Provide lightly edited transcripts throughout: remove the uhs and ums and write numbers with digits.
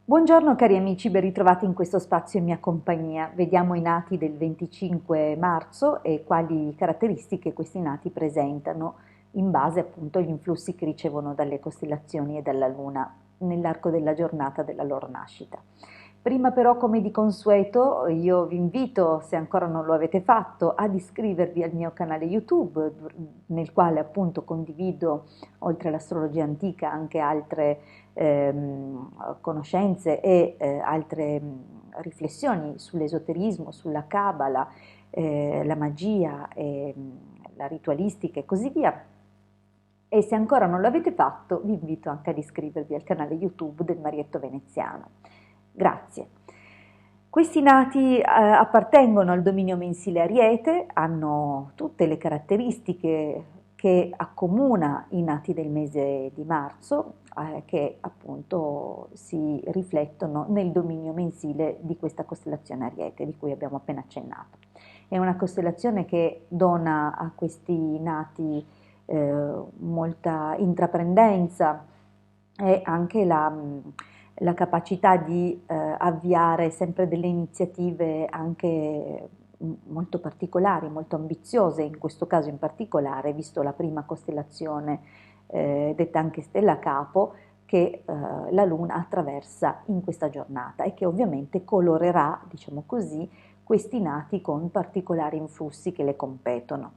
Buongiorno cari amici, ben ritrovati in questo spazio in mia compagnia. Vediamo i nati del 25 marzo e quali caratteristiche questi nati presentano in base appunto agli influssi che ricevono dalle costellazioni e dalla Luna nell'arco della giornata della loro nascita. Prima però, come di consueto, io vi invito, se ancora non lo avete fatto, ad iscrivervi al mio canale YouTube, nel quale appunto condivido, oltre all'astrologia antica, anche altre conoscenze e altre riflessioni sull'esoterismo, sulla Kabbalah, la magia, la ritualistica e così via. E se ancora non l'avete fatto, vi invito anche ad iscrivervi al canale YouTube del Marietto Veneziano. Grazie. Questi nati appartengono al dominio mensile Ariete, hanno tutte le caratteristiche che accomuna i nati del mese di marzo, che appunto si riflettono nel dominio mensile di questa costellazione Ariete, di cui abbiamo appena accennato. È una costellazione che dona a questi nati molta intraprendenza e anche la capacità di avviare sempre delle iniziative anche molto particolari, molto ambiziose, in questo caso in particolare, visto la prima costellazione detta anche Stella Capo, che la Luna attraversa in questa giornata e che ovviamente colorerà, diciamo così, questi nati con particolari influssi che le competono.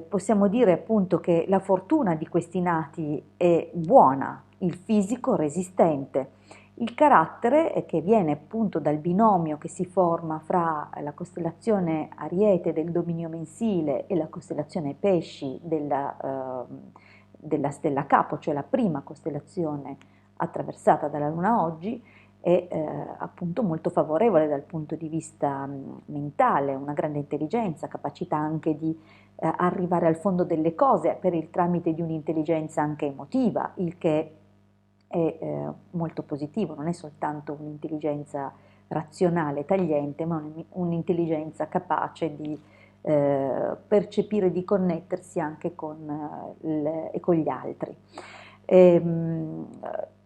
Possiamo dire appunto che la fortuna di questi nati è buona, il fisico resistente, il carattere che viene appunto dal binomio che si forma fra la costellazione Ariete del dominio mensile e la costellazione Pesci della Stella Capo, cioè la prima costellazione attraversata dalla Luna oggi, è appunto molto favorevole dal punto di vista mentale, una grande intelligenza, capacità anche di arrivare al fondo delle cose per il tramite di un'intelligenza anche emotiva, il che è molto positivo, non è soltanto un'intelligenza razionale, tagliente, ma un'intelligenza capace di percepire, di connettersi anche con gli altri.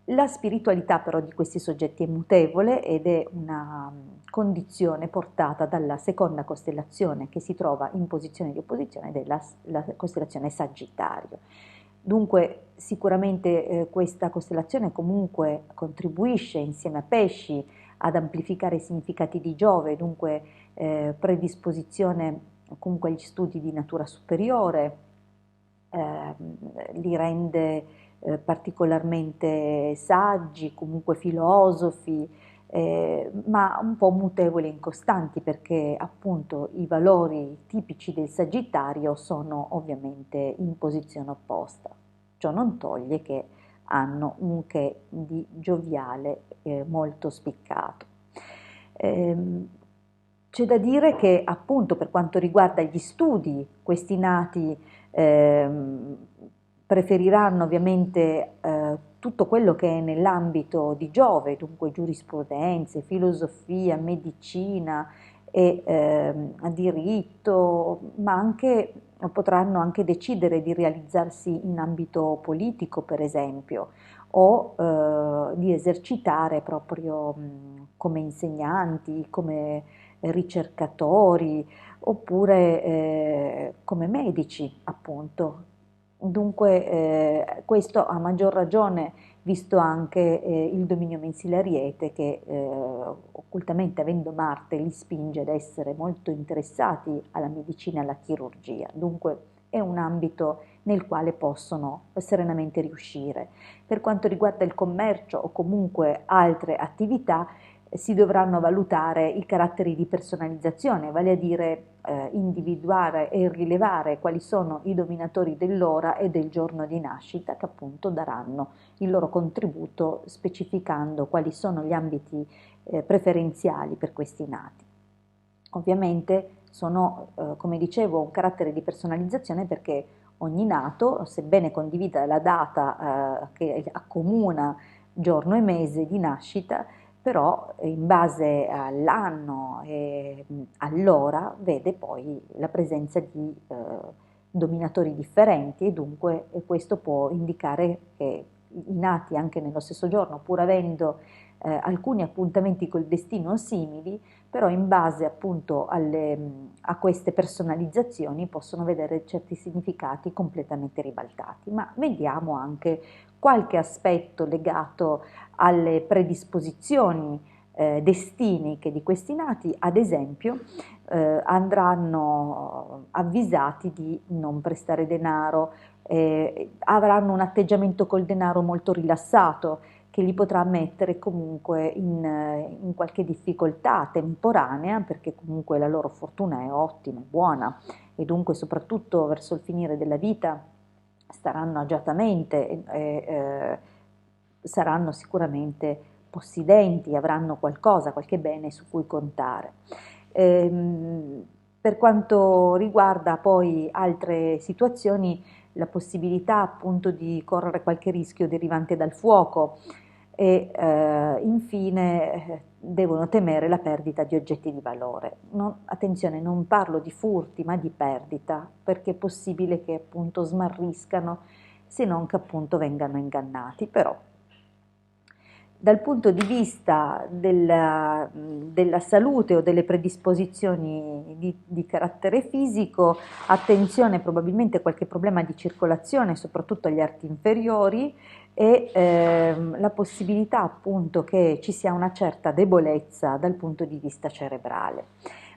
La spiritualità però di questi soggetti è mutevole ed è una condizione portata dalla seconda costellazione che si trova in posizione di opposizione della la costellazione Sagittario. Dunque sicuramente questa costellazione comunque contribuisce insieme a Pesci ad amplificare i significati di Giove, dunque predisposizione comunque agli studi di natura superiore, li rende particolarmente saggi, comunque filosofi, ma un po' mutevoli e incostanti perché appunto i valori tipici del Sagittario sono ovviamente in posizione opposta. Ciò non toglie che hanno un che di gioviale molto spiccato. C'è da dire che appunto per quanto riguarda gli studi, questi nati preferiranno ovviamente tutto quello che è nell'ambito di Giove, dunque giurisprudenze, filosofia, medicina e diritto, ma anche potranno anche decidere di realizzarsi in ambito politico, per esempio, o di esercitare proprio come insegnanti, come ricercatori oppure come medici, appunto. Dunque, questo a maggior ragione visto anche il dominio mensile Ariete che occultamente avendo Marte li spinge ad essere molto interessati alla medicina e alla chirurgia. Dunque è un ambito nel quale possono serenamente riuscire. Per quanto riguarda il commercio o comunque altre attività, si dovranno valutare i caratteri di personalizzazione, vale a dire individuare e rilevare quali sono i dominatori dell'ora e del giorno di nascita che appunto daranno il loro contributo specificando quali sono gli ambiti preferenziali per questi nati. Ovviamente sono, come dicevo, un carattere di personalizzazione perché ogni nato, sebbene condivida la data che accomuna giorno e mese di nascita, però in base all'anno e all'ora vede poi la presenza di dominatori differenti e dunque questo può indicare che i nati anche nello stesso giorno, pur avendo alcuni appuntamenti col destino simili, però in base appunto a queste personalizzazioni possono vedere certi significati completamente ribaltati. Ma vediamo anche qualche aspetto legato alle predisposizioni destiniche di questi nati. Ad esempio andranno avvisati di non prestare denaro, avranno un atteggiamento col denaro molto rilassato, che li potrà mettere comunque in qualche difficoltà temporanea, perché comunque la loro fortuna è ottima, è buona, e dunque soprattutto verso il finire della vita staranno agiatamente, saranno sicuramente possidenti, avranno qualcosa, qualche bene su cui contare. Per quanto riguarda poi altre situazioni, la possibilità appunto di correre qualche rischio derivante dal fuoco e infine devono temere la perdita di oggetti di valore. Attenzione, non parlo di furti ma di perdita, perché è possibile che appunto smarriscano, se non che appunto vengano ingannati. Però dal punto di vista della salute o delle predisposizioni di carattere fisico, attenzione, probabilmente qualche problema di circolazione, soprattutto agli arti inferiori, e la possibilità appunto che ci sia una certa debolezza dal punto di vista cerebrale.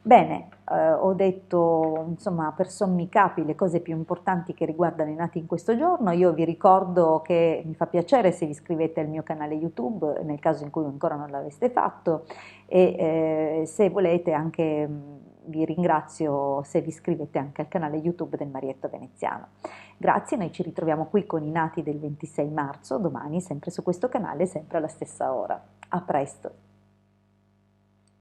Bene, ho detto insomma per sommi capi le cose più importanti che riguardano i nati in questo giorno. Io vi ricordo che mi fa piacere se vi iscrivete al mio canale YouTube, nel caso in cui ancora non l'aveste fatto, e se volete anche vi ringrazio se vi iscrivete anche al canale YouTube del Marietto Veneziano. Grazie, noi ci ritroviamo qui con i nati del 26 marzo, domani sempre su questo canale, sempre alla stessa ora. A presto!